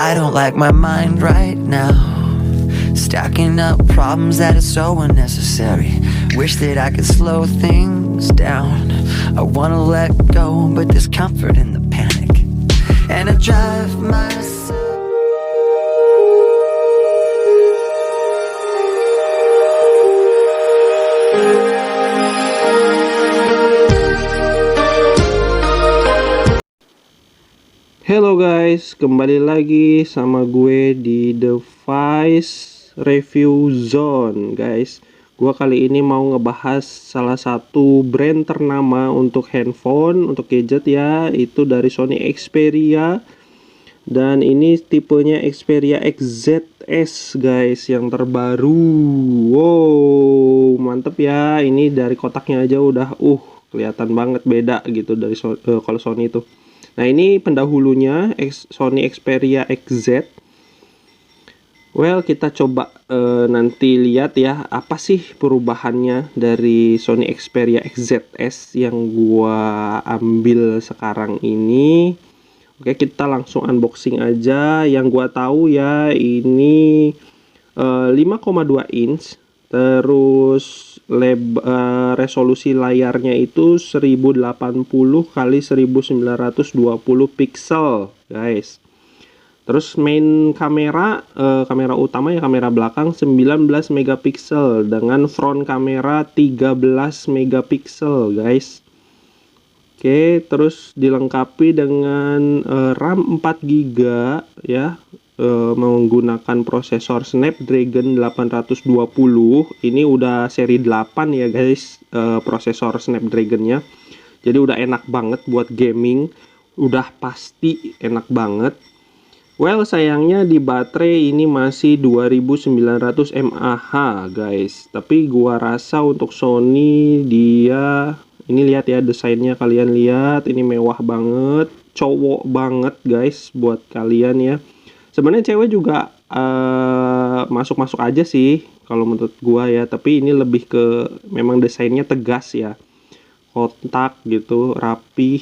I don't like my mind right now, stacking up problems that are so unnecessary. Wish that I could slow things down. I wanna let go, but there's comfort in the panic, and I drive myself. Hello guys, kembali lagi sama gue di Device Review Zone guys. Gue kali ini mau ngebahas salah satu brand ternama untuk handphone, untuk gadget ya, itu dari Sony Xperia. Dan ini tipenya Xperia XZS guys, yang terbaru. Wow, mantep ya. Ini dari kotaknya aja udah kelihatan banget beda gitu dari kalau Sony itu. Nah, ini pendahulunya Sony Xperia XZ. Well, kita coba nanti lihat ya, apa sih perubahannya dari Sony Xperia XZS yang gua ambil sekarang ini. Oke, kita langsung unboxing aja. Yang gua tahu ya, ini 5,2 inch. Terus resolusi layarnya itu 1080 kali 1920 pixel guys. Terus main kamera, kamera utama ya, kamera belakang 19 megapiksel dengan front kamera 13 megapiksel guys. Oke, terus dilengkapi dengan RAM 4 GB ya, menggunakan prosesor Snapdragon 820. Ini udah seri 8 ya guys, prosesor Snapdragonnya. Jadi udah enak banget buat gaming, udah pasti enak banget. Well, sayangnya di baterai ini masih 2900 mAh guys. Tapi gua rasa untuk Sony dia, ini lihat ya desainnya, kalian lihat ini mewah banget, cowok banget guys buat kalian ya. Sebenarnya cewek juga masuk-masuk aja sih kalau menurut gua ya, tapi ini lebih ke memang desainnya tegas ya, kotak gitu, rapih.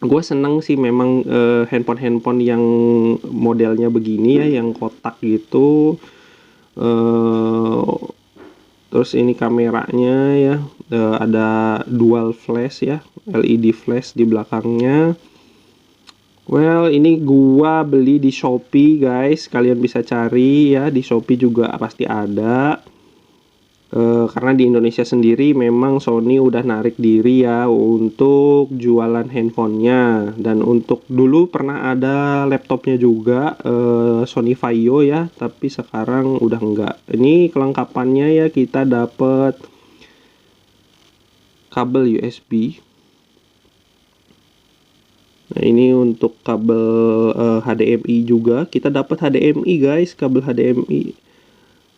Gue seneng sih memang handphone yang modelnya begini ya, yang kotak gitu. Terus ini kameranya ya, ada dual flash ya, LED flash di belakangnya. Well, ini gua beli di Shopee guys, kalian bisa cari ya, di Shopee juga pasti ada. Karena di Indonesia sendiri memang Sony udah narik diri ya untuk jualan handphonenya. Dan untuk dulu pernah ada laptopnya juga, Sony Vaio ya, tapi sekarang udah enggak. Ini kelengkapannya ya, kita dapet kabel USB. Nah, ini untuk kabel HDMI juga. Kita dapat HDMI guys, kabel HDMI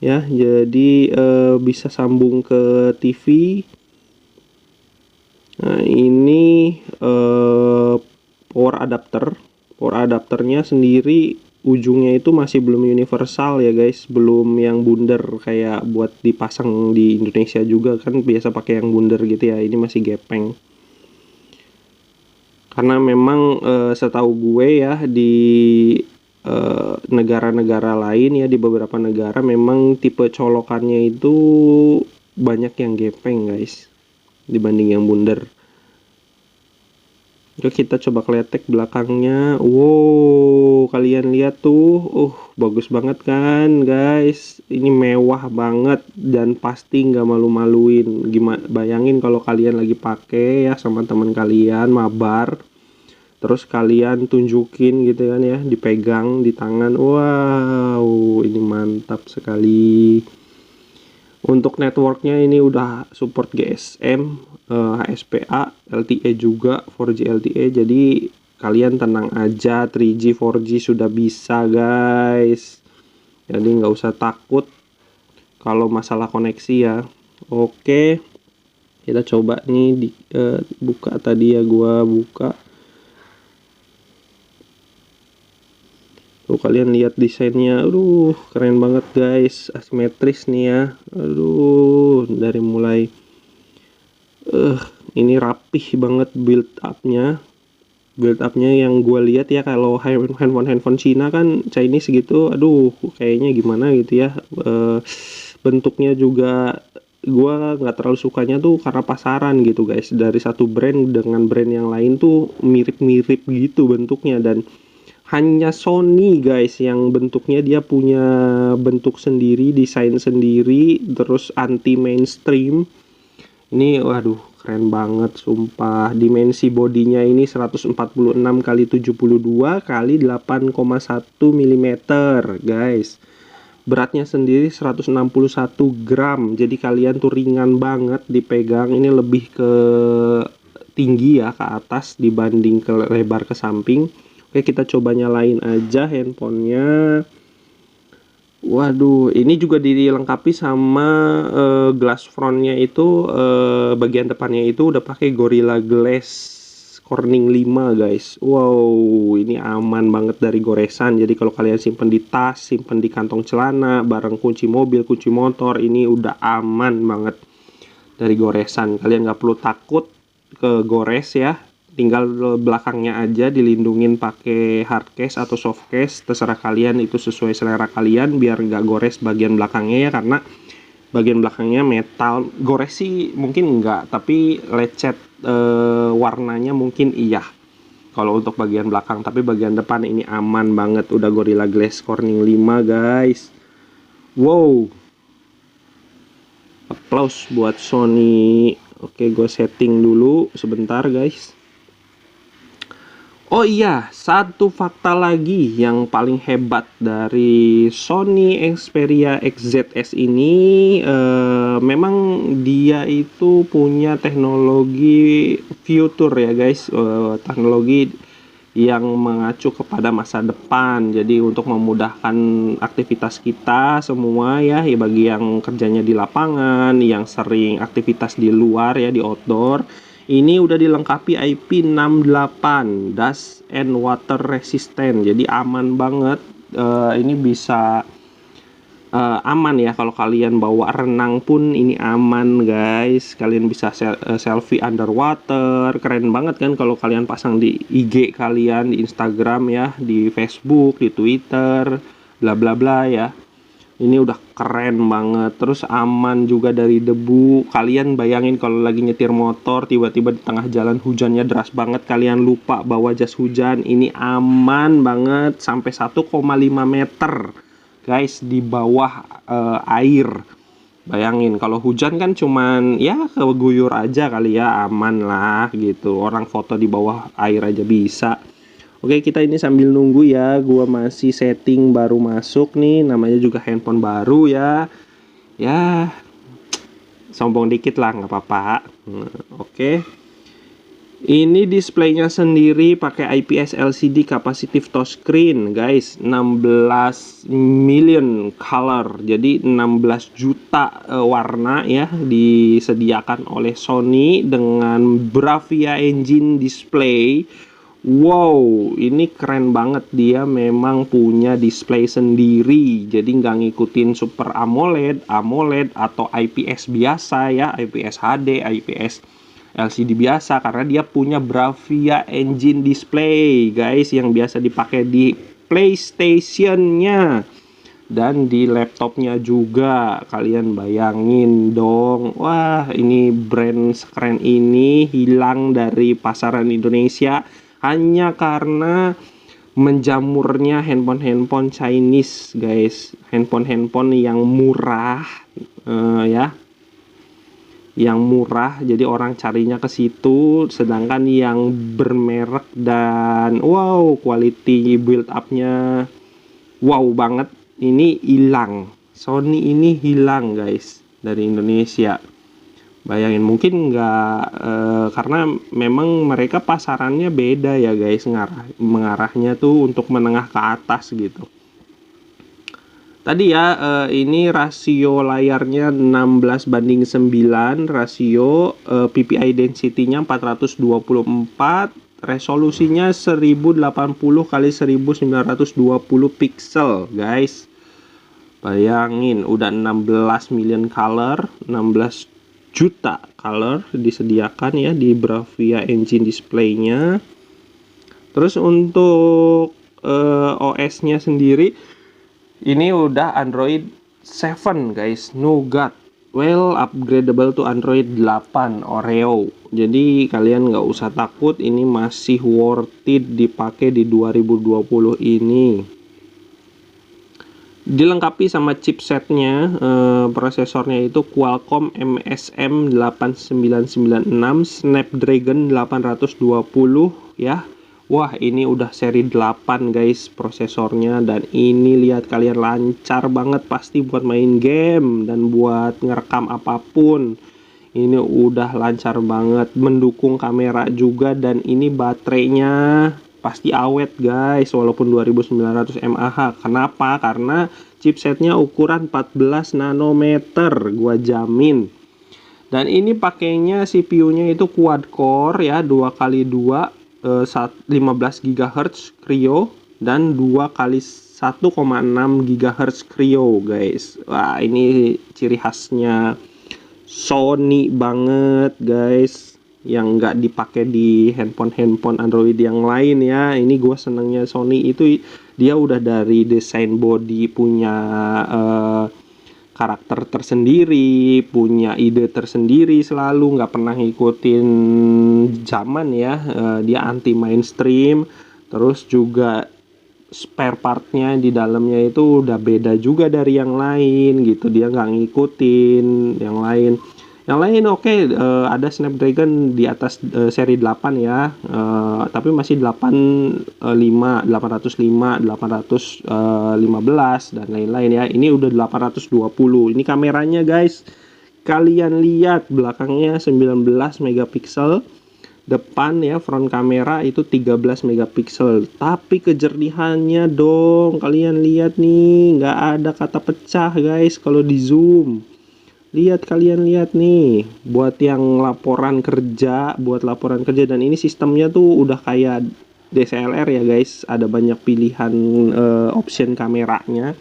ya. Jadi bisa sambung ke TV. Nah, ini power adapter. Power adapternya sendiri ujungnya itu masih belum universal ya guys, belum yang bundar kayak buat dipasang di Indonesia juga kan, biasa pakai yang bundar gitu ya. Ini masih gepeng. Karena memang setahu gue ya, di negara-negara lain ya, di beberapa negara memang tipe colokannya itu banyak yang gepeng guys dibanding yang bundar. Oke, kita coba kletek belakangnya. Wow, kalian lihat tuh, bagus banget kan guys. Ini mewah banget dan pasti nggak malu-maluin. Gimana, bayangin kalau kalian lagi pakai ya sama teman kalian mabar, terus kalian tunjukin gitu kan ya, dipegang di tangan. Wow, ini mantap sekali. Untuk networknya ini udah support GSM, HSPA, LTE juga, 4G LTE. Jadi kalian tenang aja, 3G, 4G sudah bisa guys. Jadi nggak usah takut kalau masalah koneksi ya. Oke, kita coba nih buka tadi ya, gua buka. Tuh kalian lihat desainnya, aduh keren banget guys, asimetris nih ya. Aduh, dari mulai ini rapih banget build upnya. build upnya yang gue lihat ya, kalau handphone Cina kan Chinese gitu, aduh kayaknya gimana gitu ya. Bentuknya juga gue nggak terlalu sukanya tuh karena pasaran gitu guys, dari satu brand dengan brand yang lain tuh mirip-mirip gitu bentuknya, dan hanya Sony guys yang bentuknya dia punya bentuk sendiri, desain sendiri, terus anti mainstream. Ini waduh keren banget sumpah. Dimensi bodinya ini 146 kali 72 kali 8,1 mm guys. Beratnya sendiri 161 gram. Jadi kalian tuh ringan banget dipegang. Ini lebih ke tinggi ya, ke atas dibanding ke lebar ke samping. Oke, kita coba nyalain aja handphonenya. Waduh, ini juga dilengkapi sama glass frontnya itu, bagian depannya itu udah pakai Gorilla Glass Corning 5 guys. Wow, ini aman banget dari goresan. Jadi kalau kalian simpen di tas, simpen di kantong celana, bareng kunci mobil, kunci motor, ini udah aman banget dari goresan. Kalian nggak perlu takut ke gores ya. Tinggal belakangnya aja dilindungin pakai hard case atau soft case, terserah kalian, itu sesuai selera kalian, biar nggak gores bagian belakangnya ya, karena bagian belakangnya metal. Gores sih mungkin enggak, tapi lecet warnanya mungkin iya kalau untuk bagian belakang, tapi bagian depan ini aman banget, udah Gorilla Glass Corning 5 guys. Wow, applause buat Sony. Oke, gue setting dulu sebentar guys. Oh iya, satu fakta lagi yang paling hebat dari Sony Xperia XZS ini, memang dia itu punya teknologi future ya guys, teknologi yang mengacu kepada masa depan. Jadi untuk memudahkan aktivitas kita semua ya, bagi yang kerjanya di lapangan, yang sering aktivitas di luar ya, di outdoor. Ini udah dilengkapi IP68 dust and water resistant, jadi aman banget. Ini bisa aman ya kalau kalian bawa renang pun ini aman guys. Kalian bisa selfie underwater, keren banget kan kalau kalian pasang di IG kalian, di Instagram ya, di Facebook, di Twitter, bla bla bla ya. Ini udah keren banget, terus aman juga dari debu. Kalian bayangin kalau lagi nyetir motor, tiba-tiba di tengah jalan hujannya deras banget, kalian lupa bawa jas hujan, ini aman banget sampai 1,5 meter guys di bawah air. Bayangin kalau hujan kan cuman ya keguyur aja kali ya, aman lah gitu. Orang foto di bawah air aja bisa. Oke, kita ini sambil nunggu ya, gua masih setting baru masuk nih, namanya juga handphone baru ya. Ya, sombong dikit lah, nggak apa-apa. Oke. Ini displaynya sendiri pakai IPS LCD capacitive touchscreen, guys. 16 million color. Jadi 16 juta warna ya disediakan oleh Sony dengan Bravia engine display. Wow, ini keren banget, dia memang punya display sendiri, jadi nggak ngikutin Super AMOLED, atau IPS biasa ya, IPS HD, IPS LCD biasa, karena dia punya Bravia engine display guys, yang biasa dipakai di PlayStation-nya dan di laptopnya juga. Kalian bayangin dong, wah ini brand sekeren ini hilang dari pasaran Indonesia hanya karena menjamurnya handphone Chinese guys, handphone yang murah ya, yang murah, jadi orang carinya ke situ. Sedangkan yang bermerek dan wow quality build upnya wow banget, ini hilang. Sony ini hilang guys dari Indonesia. Bayangin, mungkin nggak karena memang mereka pasarannya beda ya guys, mengarahnya tuh untuk menengah ke atas gitu. Tadi ya, ini rasio layarnya 16:9, rasio PPI density-nya 424, resolusinya 1080 kali 1920 pixel guys. Bayangin, udah 16 million color, 16 juta color disediakan ya di Bravia engine display-nya. Terus untuk OS-nya sendiri ini udah Android 7 guys, Nougat. Well, upgradable to Android 8 Oreo. Jadi kalian nggak usah takut, ini masih worth it dipakai di 2020 ini. Dilengkapi sama chipsetnya, prosesornya itu Qualcomm MSM 8996 Snapdragon 820 ya. Wah, ini udah seri 8 guys prosesornya, dan ini lihat kalian lancar banget pasti buat main game dan buat ngerekam apapun. Ini udah lancar banget, mendukung kamera juga, dan ini baterainya pasti awet guys walaupun 2900 mAh. Kenapa? Karena chipsetnya ukuran 14 nanometer, gua jamin. Dan ini pakainya CPU-nya itu quad core ya, 2x2 15 GHz Creo dan 2x1,6 GHz Creo guys. Wah, ini ciri khasnya Sony banget guys, yang nggak dipakai di handphone Android yang lain ya. Ini gue senengnya Sony itu dia udah dari desain body punya karakter tersendiri, punya ide tersendiri, selalu nggak pernah ngikutin zaman ya. Dia anti mainstream. Terus juga spare partnya di dalamnya itu udah beda juga dari yang lain gitu, dia nggak ngikutin yang lain. Oke, ada Snapdragon di atas seri 8 ya, tapi masih 805, 815 dan lain-lain ya. Ini udah 820. Ini kameranya guys, kalian lihat belakangnya 19 megapiksel, depan ya front kamera itu 13 megapiksel, tapi kejernihannya dong kalian lihat nih, nggak ada kata pecah guys kalau di zoom. Kalian lihat nih, buat laporan kerja, dan ini sistemnya tuh udah kayak DSLR ya guys, ada banyak pilihan option kameranya.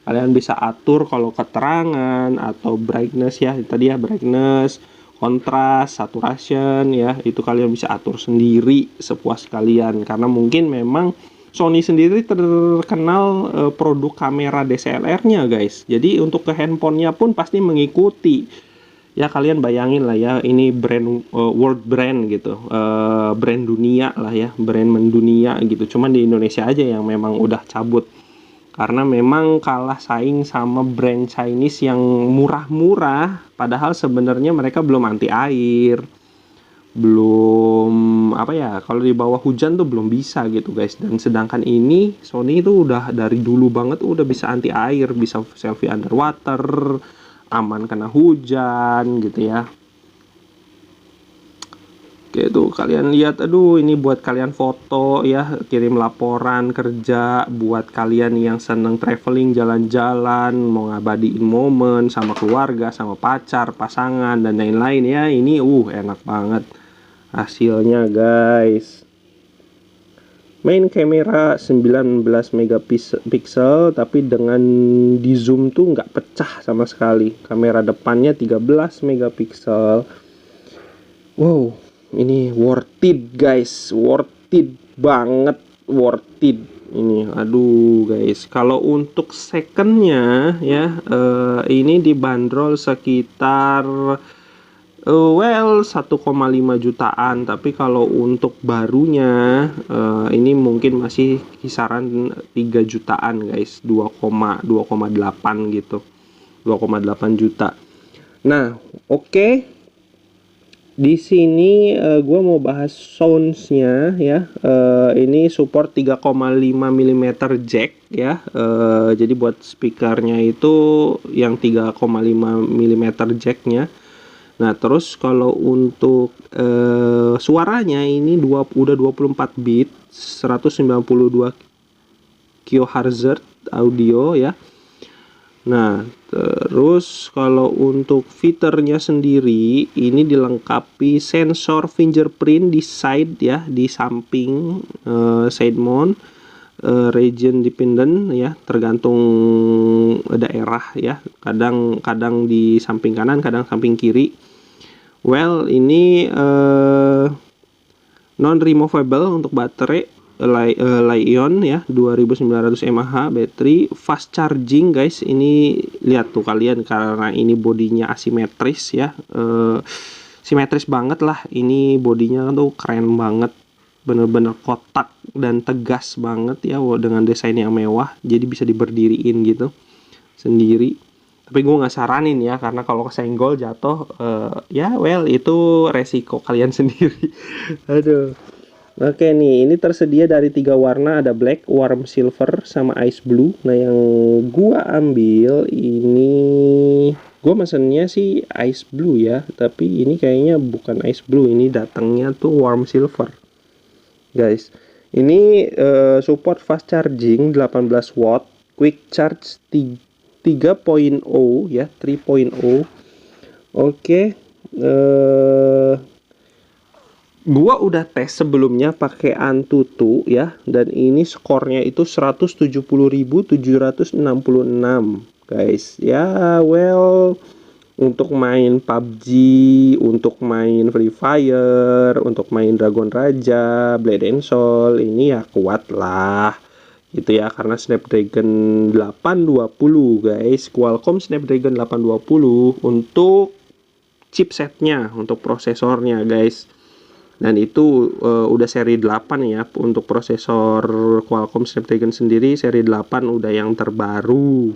Kalian bisa atur kalau keterangan atau brightness ya, tadi ya brightness, kontras, saturation ya, itu kalian bisa atur sendiri sepuas kalian, karena mungkin memang Sony sendiri terkenal produk kamera DSLR-nya guys. Jadi untuk ke handphonenya pun pasti mengikuti. Ya kalian bayangin lah ya, ini brand world brand gitu, brand dunia lah ya, brand mendunia gitu. Cuman di Indonesia aja yang memang udah cabut, karena memang kalah saing sama brand Chinese yang murah-murah. Padahal sebenarnya mereka belum anti air, belum apa ya, kalau di bawah hujan tuh belum bisa gitu guys. Dan sedangkan ini Sony itu udah dari dulu banget udah bisa anti air, bisa selfie underwater, aman kena hujan gitu ya. Oke tuh kalian lihat, aduh ini buat kalian foto ya, kirim laporan kerja, buat kalian yang seneng traveling, jalan-jalan, mau ngabadiin momen sama keluarga, sama pacar, pasangan dan lain-lain ya. Ini enak banget hasilnya guys. Main kamera 19 megapiksel, tapi dengan di zoom tuh nggak pecah sama sekali. Kamera depannya 13 megapiksel. Wow, ini worth it guys, worth it banget, worth it ini. Aduh guys, kalau untuk secondnya ya, ini dibanderol sekitar 1,5 jutaan, tapi kalau untuk barunya ini mungkin masih kisaran 3 jutaan guys, 2,8 gitu, 2,8 juta. Nah, oke. Di sini gue mau bahas soundsnya ya. Ini support 3,5 mm jack ya. Jadi buat speakernya itu yang 3,5 mm jacknya. Nah terus kalau untuk suaranya ini udah 24 bit, 192 kHz audio ya. Nah terus kalau untuk fiturnya sendiri ini dilengkapi sensor fingerprint di side ya, di samping side mount, region dependent ya, tergantung daerah ya, kadang di samping kanan, kadang samping kiri. Well ini non removable untuk baterai, Lion ya, 2900 mAh baterai, fast charging guys. Ini lihat tuh kalian, karena ini bodinya asimetris ya, simetris banget lah. Ini bodinya tuh keren banget, bener-bener kotak dan tegas banget ya, dengan desain yang mewah, jadi bisa diberdiriin gitu sendiri. Tapi gue nggak saranin ya, karena kalau kesenggol jatuh, ya well itu resiko kalian sendiri. Aduh. Oke nih, ini tersedia dari 3 warna, ada black, warm silver, sama ice blue. Nah yang gua ambil ini, gua mesennya sih ice blue ya, tapi ini kayaknya bukan ice blue, ini datangnya tuh warm silver guys. Ini support fast charging 18 watt, quick charge 3.0 ya, 3.0. Oke, gua udah tes sebelumnya pakai Antutu ya, dan ini skornya itu 170.766 guys. Ya well, untuk main PUBG, untuk main Free Fire, untuk main Dragon Raja, Blade and Soul, ini ya kuat lah gitu ya, karena Snapdragon 820 guys, Qualcomm Snapdragon 820 untuk chipsetnya, untuk prosesornya guys. Dan itu udah seri 8 ya, untuk prosesor Qualcomm Snapdragon sendiri seri 8 udah yang terbaru,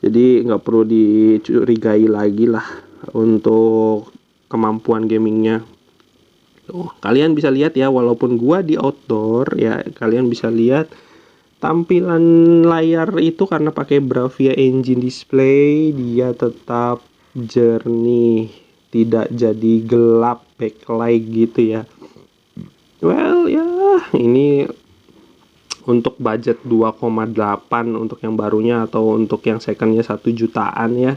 jadi nggak perlu dicurigai lagi lah untuk kemampuan gamingnya. Kalian bisa lihat ya, walaupun gua di outdoor ya, kalian bisa lihat tampilan layar itu karena pakai Bravia Engine display, dia tetap jernih, tidak jadi gelap backlight gitu ya. Well ya, ini untuk budget 2,8 untuk yang barunya, atau untuk yang secondnya 1 jutaan ya,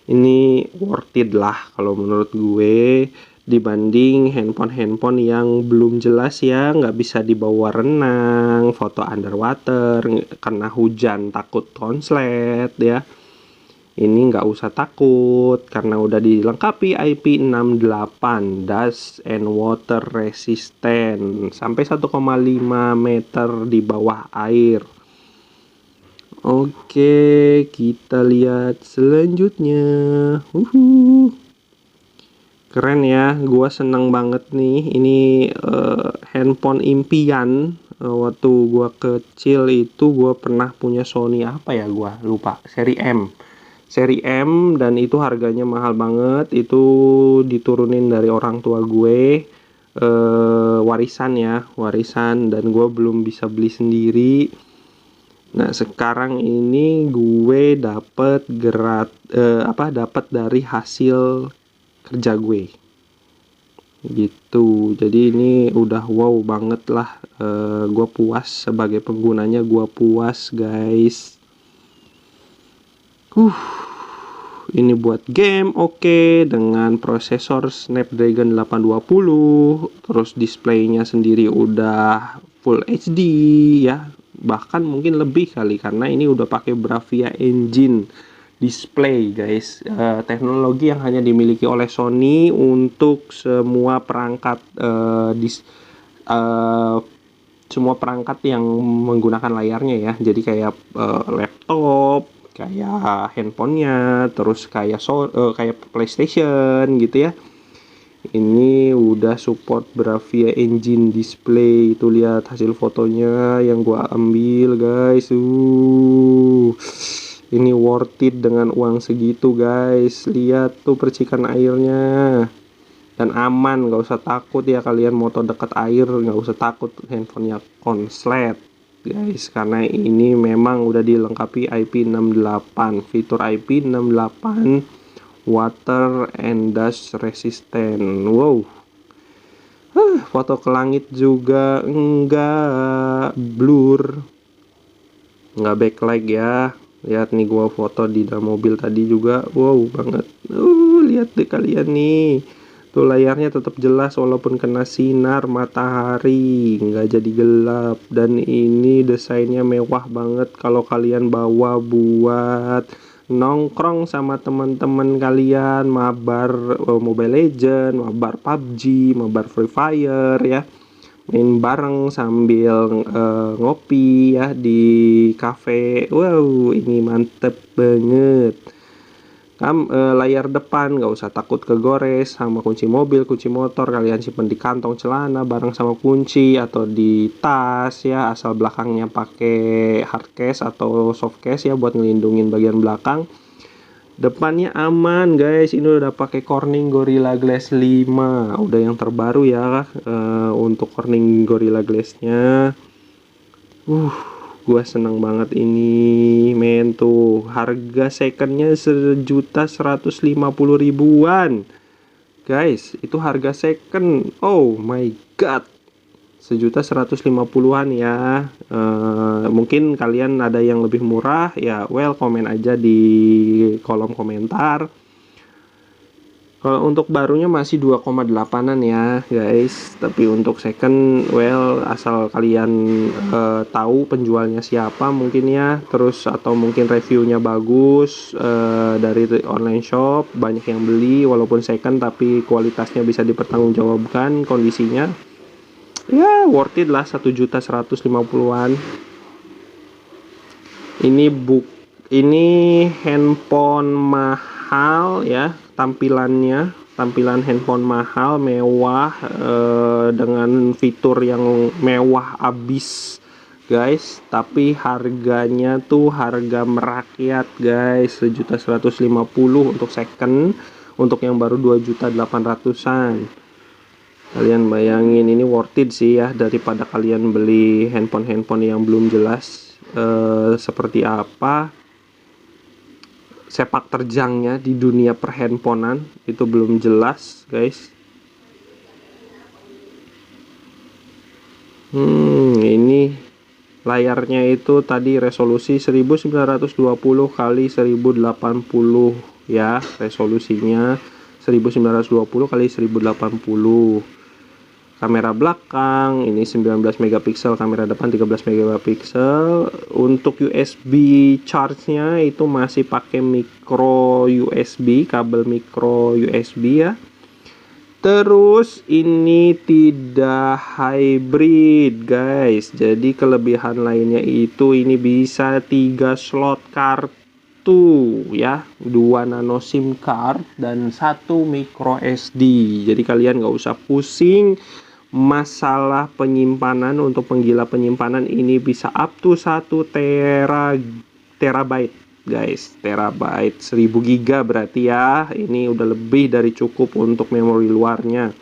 ini worth it lah kalau menurut gue, dibanding handphone yang belum jelas ya, nggak bisa dibawa renang, foto underwater, kena hujan takut konslet ya. Ini nggak usah takut karena udah dilengkapi IP68, dust and water resistant, sampai 1,5 meter di bawah air. Oke, kita lihat selanjutnya. Keren ya, gua seneng banget nih. Ini handphone impian. Waktu gua kecil itu gua pernah punya Sony, apa ya gua lupa, seri M, dan itu harganya mahal banget. Itu diturunin dari orang tua gue, warisan ya, dan gue belum bisa beli sendiri. Nah sekarang ini gue dapet dapat dari hasil kerja gue gitu. Jadi ini udah wow banget lah, gue puas sebagai penggunanya, gue puas guys. Ini buat game oke, dengan prosesor Snapdragon 820, terus displaynya sendiri udah Full HD ya, bahkan mungkin lebih kali, karena ini udah pakai Bravia Engine display guys, teknologi yang hanya dimiliki oleh Sony untuk semua perangkat semua perangkat yang menggunakan layarnya ya. Jadi kayak laptop, kayak handphonenya, terus kayak kayak PlayStation gitu ya. Ini udah support Bravia Engine display. Itu lihat hasil fotonya yang gua ambil guys. Ini worth it dengan uang segitu guys. Lihat tuh percikan airnya, dan aman, nggak usah takut ya kalian moto dekat air, nggak usah takut handphonenya konslet guys, karena ini memang udah dilengkapi IP68, fitur IP68 water and dust resistant. Wow, foto ke langit juga enggak blur, nggak backlight ya. Lihat nih, gua foto di dalam mobil tadi juga wow banget. Lihat deh kalian nih, tuh layarnya tetap jelas walaupun kena sinar matahari, nggak jadi gelap. Dan ini desainnya mewah banget kalau kalian bawa buat nongkrong sama teman-teman kalian, mabar Mobile Legend, mabar PUBG, mabar Free Fire ya. main bareng sambil ngopi ya di cafe. Wow, ini mantep banget. Layar depan nggak usah takut kegores sama kunci mobil, kunci motor kalian simpen di kantong celana bareng sama kunci atau di tas ya, asal belakangnya pakai hard case atau soft case ya buat ngelindungin bagian belakang. Depannya aman guys, ini udah pakai Corning Gorilla Glass 5, udah yang terbaru ya untuk Corning Gorilla Glass-nya. Gua seneng banget ini men. Tuh harga secondnya 1.150.000-an guys, itu harga second. Oh my god, 1.150.000-an ya. Mungkin kalian ada yang lebih murah ya, well komen aja di kolom komentar. Kalau untuk barunya masih 2,8an ya guys, tapi untuk second well asal kalian tahu penjualnya siapa mungkin ya, terus atau mungkin reviewnya bagus dari online shop, banyak yang beli walaupun second tapi kualitasnya bisa dipertanggungjawabkan kondisinya. Ya worth it lah, 1.150.000-an. Ini handphone mahal ya, tampilan handphone mahal mewah dengan fitur yang mewah abis guys, tapi harganya tuh harga merakyat guys, 1.150.000 untuk second, untuk yang baru 2.800.000-an. Kalian bayangin, ini worth it sih ya, daripada kalian beli handphone yang belum jelas seperti apa sepak terjangnya di dunia perhandphonan, itu belum jelas guys. Ini layarnya itu tadi resolusi 1920 kali 1080 ya, resolusinya 1920 kali 1080. Kamera belakang ini 19 megapiksel, kamera depan 13 megapiksel. Untuk USB charge-nya itu masih pakai micro USB, kabel micro USB ya. Terus ini tidak hybrid guys, jadi kelebihan lainnya itu ini bisa 3 slot kartu ya, 2 nano SIM card dan 1 micro SD. Jadi kalian nggak usah pusing masalah penyimpanan. Untuk penggila penyimpanan ini bisa up to 1 terabyte guys, terabyte 1000 giga berarti ya, ini udah lebih dari cukup untuk memori luarnya.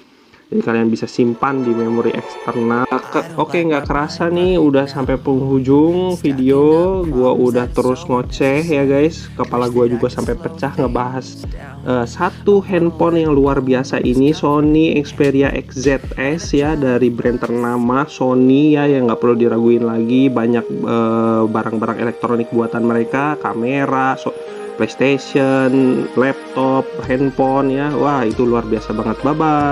Jadi kalian bisa simpan di memori eksternal. Oke, nggak kerasa nih udah sampai penghujung video. Gua udah terus ngoceh ya guys, kepala gua juga sampai pecah ngebahas satu handphone yang luar biasa ini, Sony Xperia XZS ya, dari brand ternama Sony ya, yang nggak perlu diraguin lagi. Banyak barang-barang elektronik buatan mereka, kamera, PlayStation, laptop, handphone ya. Wah, itu luar biasa banget. Bye bye.